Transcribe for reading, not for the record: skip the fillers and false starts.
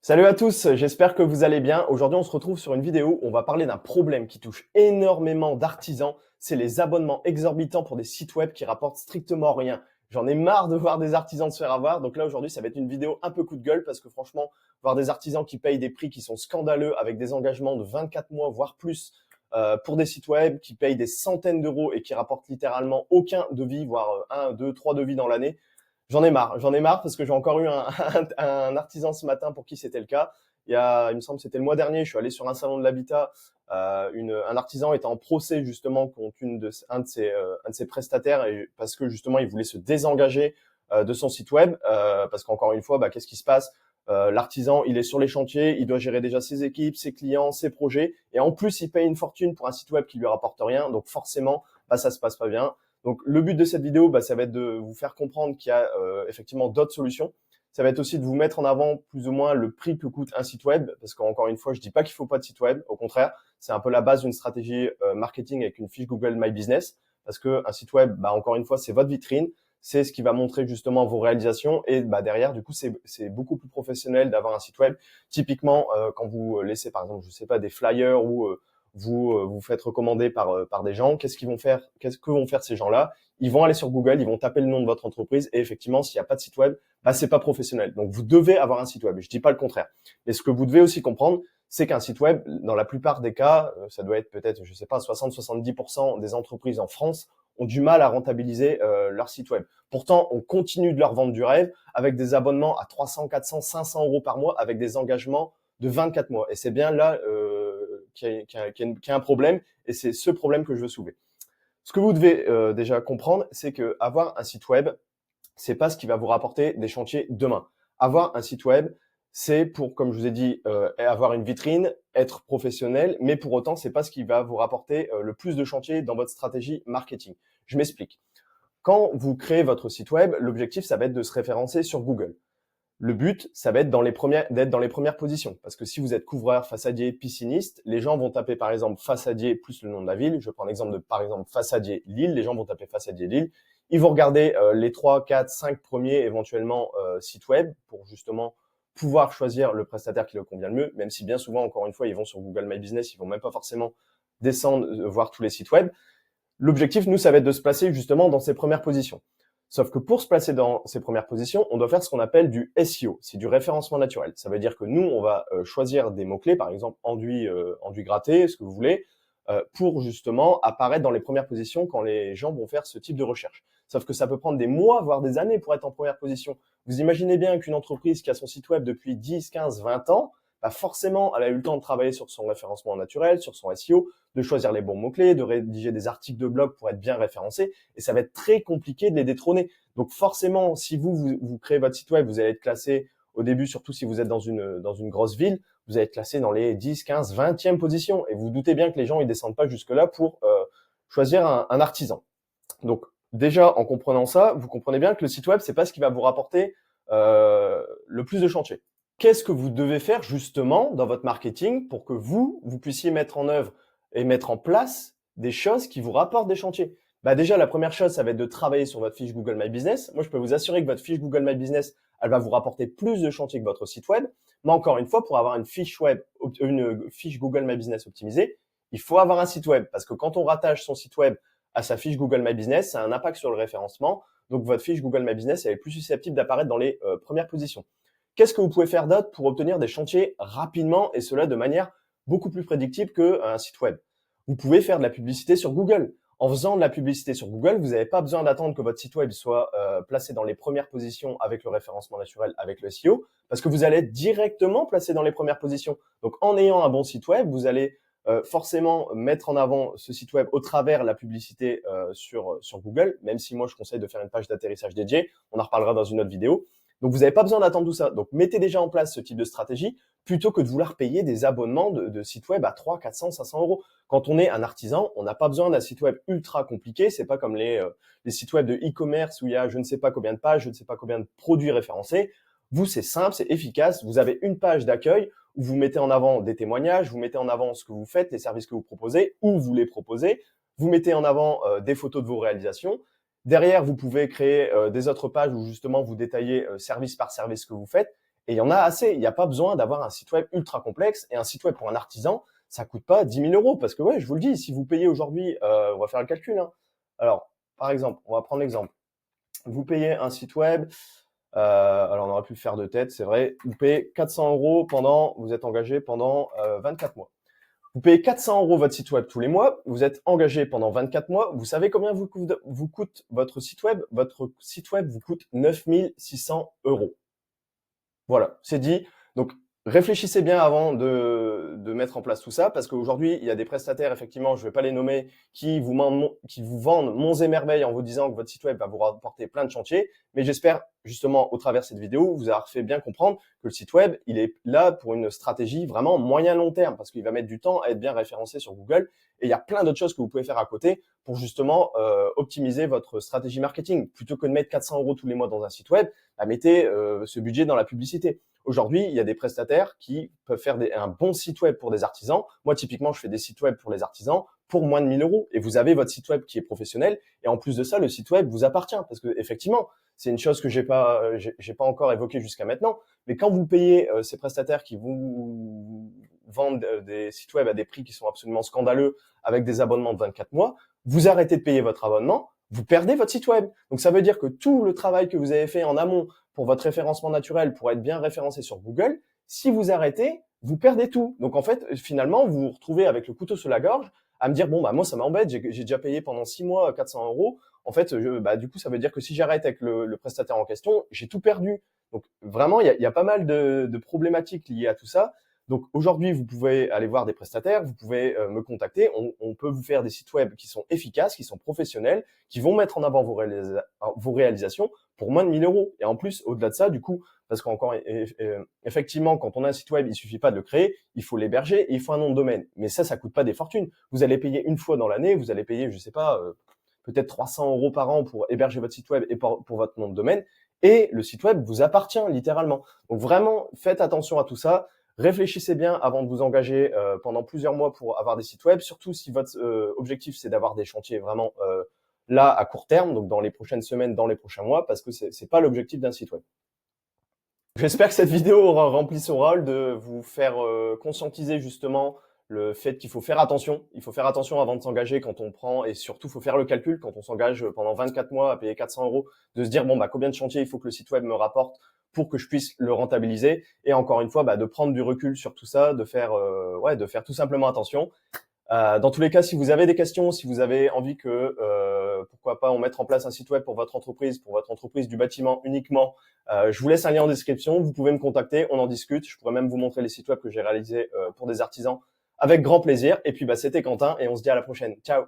Salut à tous, j'espère que vous allez bien. Aujourd'hui, on se retrouve sur une vidéo où on va parler d'un problème qui touche énormément d'artisans. C'est les abonnements exorbitants pour des sites web qui rapportent strictement rien. J'en ai marre de voir des artisans se faire avoir. Donc là, aujourd'hui, ça va être une vidéo un peu coup de gueule parce que franchement, voir des artisans qui payent des prix qui sont scandaleux avec des engagements de 24 mois, voire plus, pour des sites web, qui payent des centaines d'euros et qui rapportent littéralement aucun devis, voire un, deux, trois devis dans l'année. J'en ai marre parce que j'ai encore eu un artisan ce matin pour qui c'était le cas. Il me semble que c'était le mois dernier, je suis allé sur un salon de l'habitat, un artisan était en procès justement contre un de ses prestataires parce que justement il voulait se désengager de son site web parce qu'encore une fois, qu'est-ce qui se passe? L'artisan, il est sur les chantiers, il doit gérer déjà ses équipes, ses clients, ses projets, et en plus il paye une fortune pour un site web qui lui rapporte rien, donc forcément, ça se passe pas bien. Donc le but de cette vidéo, ça va être de vous faire comprendre qu'il y a effectivement d'autres solutions. Ça va être aussi de vous mettre en avant plus ou moins le prix que coûte un site web, parce qu'encore une fois, je dis pas qu'il faut pas de site web. Au contraire, c'est un peu la base d'une stratégie marketing avec une fiche Google My Business, parce que un site web, encore une fois, c'est votre vitrine, c'est ce qui va montrer justement vos réalisations, et derrière, du coup, c'est beaucoup plus professionnel d'avoir un site web. Typiquement, quand vous laissez par exemple, je sais pas, des flyers ou vous faites recommander par des gens, qu'est-ce que vont faire ces gens-là? Ils vont aller sur Google, ils vont taper le nom de votre entreprise et effectivement, s'il n'y a pas de site web, c'est pas professionnel. Donc vous devez avoir un site web. Je dis pas le contraire. Et ce que vous devez aussi comprendre, c'est qu'un site web, dans la plupart des cas, ça doit être peut-être, je sais pas, 60-70% des entreprises en France ont du mal à rentabiliser leur site web. Pourtant, on continue de leur vendre du rêve avec des abonnements à 300, 400, 500 euros par mois avec des engagements de 24 mois. Et c'est bien là qu'il y a un problème, et c'est ce problème que je veux soulever. Ce que vous devez déjà comprendre, c'est que avoir un site web, c'est pas ce qui va vous rapporter des chantiers demain. Avoir un site web, c'est pour, comme je vous ai dit, avoir une vitrine, être professionnel, mais pour autant, c'est pas ce qui va vous rapporter le plus de chantiers dans votre stratégie marketing. Je m'explique. Quand vous créez votre site web, l'objectif, ça va être de se référencer sur Google. Le but, ça va être d'être dans les premières positions. Parce que si vous êtes couvreur, façadier, pisciniste, les gens vont taper par exemple façadier plus le nom de la ville. Je prends l'exemple de par exemple façadier Lille. Les gens vont taper façadier Lille. Ils vont regarder les 3, 4, 5 premiers éventuellement sites web pour justement pouvoir choisir le prestataire qui leur convient le mieux. Même si bien souvent, encore une fois, ils vont sur Google My Business, ils vont même pas forcément descendre, voir tous les sites web. L'objectif, nous, ça va être de se placer justement dans ces premières positions. Sauf que pour se placer dans ces premières positions, on doit faire ce qu'on appelle du SEO, c'est du référencement naturel. Ça veut dire que nous, on va choisir des mots-clés, par exemple enduit gratté, ce que vous voulez, pour justement apparaître dans les premières positions quand les gens vont faire ce type de recherche. Sauf que ça peut prendre des mois, voire des années pour être en première position. Vous imaginez bien qu'une entreprise qui a son site web depuis 10, 15, 20 ans, forcément, elle a eu le temps de travailler sur son référencement naturel, sur son SEO, de choisir les bons mots-clés, de rédiger des articles de blog pour être bien référencé, et ça va être très compliqué de les détrôner. Donc forcément, si vous créez votre site web, vous allez être classé au début, surtout si vous êtes dans une grosse ville, vous allez être classé dans les 10, 15, 20e positions, et vous doutez bien que les gens ils descendent pas jusque-là pour choisir un artisan. Donc déjà, en comprenant ça, vous comprenez bien que le site web, c'est pas ce qui va vous rapporter le plus de chantiers. Qu'est-ce que vous devez faire justement dans votre marketing pour que vous puissiez mettre en œuvre et mettre en place des choses qui vous rapportent des chantiers? Déjà, la première chose, ça va être de travailler sur votre fiche Google My Business. Moi, je peux vous assurer que votre fiche Google My Business, elle va vous rapporter plus de chantiers que votre site web. Mais encore une fois, pour avoir une fiche Google My Business optimisée, il faut avoir un site web. Parce que quand on rattache son site web à sa fiche Google My Business, ça a un impact sur le référencement. Donc, votre fiche Google My Business, elle est plus susceptible d'apparaître dans les premières positions. Qu'est-ce que vous pouvez faire d'autre pour obtenir des chantiers rapidement et cela de manière beaucoup plus prédictible qu'un site web? Vous pouvez faire de la publicité sur Google. En faisant de la publicité sur Google, vous n'avez pas besoin d'attendre que votre site web soit placé dans les premières positions avec le référencement naturel, avec le SEO, parce que vous allez être directement placé dans les premières positions. Donc en ayant un bon site web, vous allez forcément mettre en avant ce site web au travers la publicité sur Google, même si moi je conseille de faire une page d'atterrissage dédiée. On en reparlera dans une autre vidéo. Donc, vous n'avez pas besoin d'attendre tout ça. Donc, mettez déjà en place ce type de stratégie plutôt que de vouloir payer des abonnements de sites web à 300, 400, 500 euros. Quand on est un artisan, on n'a pas besoin d'un site web ultra compliqué. C'est pas comme les sites web de e-commerce où il y a je ne sais pas combien de pages, je ne sais pas combien de produits référencés. Vous, c'est simple, c'est efficace. Vous avez une page d'accueil où vous mettez en avant des témoignages, vous mettez en avant ce que vous faites, les services que vous proposez, où vous les proposez. Vous mettez en avant des photos de vos réalisations. Derrière, vous pouvez créer des autres pages où justement vous détaillez service par service ce que vous faites. Et il y en a assez. Il n'y a pas besoin d'avoir un site web ultra complexe. Et un site web pour un artisan, ça coûte pas 10 000 euros. Parce que ouais, je vous le dis, si vous payez aujourd'hui, on va faire le calcul, hein. Alors, par exemple, on va prendre l'exemple. Vous payez un site web, alors on aurait pu le faire de tête, c'est vrai. Vous payez 400 euros vous êtes engagé pendant 24 mois. Vous payez 400 euros votre site web tous les mois, vous êtes engagé pendant 24 mois. Vous savez combien vous coûte votre site web? Votre site web vous coûte 9 600 euros. Voilà, c'est dit. Donc, réfléchissez bien avant de mettre en place tout ça, parce qu'aujourd'hui, il y a des prestataires, effectivement, je ne vais pas les nommer, qui vous vendent monts et merveilles en vous disant que votre site web va vous rapporter plein de chantiers. Mais j'espère, justement, au travers de cette vidéo, vous avoir fait bien comprendre que le site web, il est là pour une stratégie vraiment moyen-long terme, parce qu'il va mettre du temps à être bien référencé sur Google. Et il y a plein d'autres choses que vous pouvez faire à côté pour justement optimiser votre stratégie marketing. Plutôt que de mettre 400 euros tous les mois dans un site web, mettez ce budget dans la publicité. Aujourd'hui, il y a des prestataires qui peuvent faire un bon site web pour des artisans. Moi, typiquement, je fais des sites web pour les artisans pour moins de 1 000 euros. Et vous avez votre site web qui est professionnel. Et en plus de ça, le site web vous appartient. Parce que effectivement, c'est une chose que j'ai pas encore évoquée jusqu'à maintenant. Mais quand vous payez ces prestataires qui vous vendent des sites web à des prix qui sont absolument scandaleux avec des abonnements de 24 mois, vous arrêtez de payer votre abonnement, vous perdez votre site web. Donc ça veut dire que tout le travail que vous avez fait en amont pour votre référencement naturel, pour être bien référencé sur Google, si vous arrêtez, vous perdez tout. Donc en fait, finalement, vous vous retrouvez avec le couteau sur la gorge à me dire, bon, bah moi, ça m'embête, j'ai déjà payé pendant 6 mois 400 euros. En fait, du coup, ça veut dire que si j'arrête avec le prestataire en question, j'ai tout perdu. Donc vraiment, il y a pas mal de problématiques liées à tout ça. Donc aujourd'hui, vous pouvez aller voir des prestataires, vous pouvez me contacter. On peut vous faire des sites web qui sont efficaces, qui sont professionnels, qui vont mettre en avant vos réalisations pour moins de 1 000 euros. Et en plus, au-delà de ça, du coup, parce qu'encore effectivement, quand on a un site web, il suffit pas de le créer, il faut l'héberger et il faut un nom de domaine. Mais ça coûte pas des fortunes. Vous allez payer une fois dans l'année, vous allez payer, je sais pas, peut-être 300 euros par an pour héberger votre site web et pour votre nom de domaine. Et le site web vous appartient littéralement. Donc vraiment, faites attention à tout ça. Réfléchissez bien avant de vous engager pendant plusieurs mois pour avoir des sites web, surtout si votre objectif c'est d'avoir des chantiers vraiment là à court terme, donc dans les prochaines semaines, dans les prochains mois, parce que c'est pas l'objectif d'un site web. J'espère que cette vidéo aura rempli son rôle de vous faire conscientiser justement le fait qu'il faut faire attention. Il faut faire attention avant de s'engager quand on prend, et surtout, il faut faire le calcul quand on s'engage pendant 24 mois à payer 400 euros, de se dire, bon, bah, combien de chantiers il faut que le site web me rapporte pour que je puisse le rentabiliser. Et encore une fois, de prendre du recul sur tout ça, de faire tout simplement attention. Dans tous les cas, si vous avez des questions, si vous avez envie que, pourquoi pas, on mette en place un site web pour votre entreprise du bâtiment uniquement, je vous laisse un lien en description. Vous pouvez me contacter, on en discute. Je pourrais même vous montrer les sites web que j'ai réalisés pour des artisans avec grand plaisir. Et puis, c'était Quentin et on se dit à la prochaine. Ciao!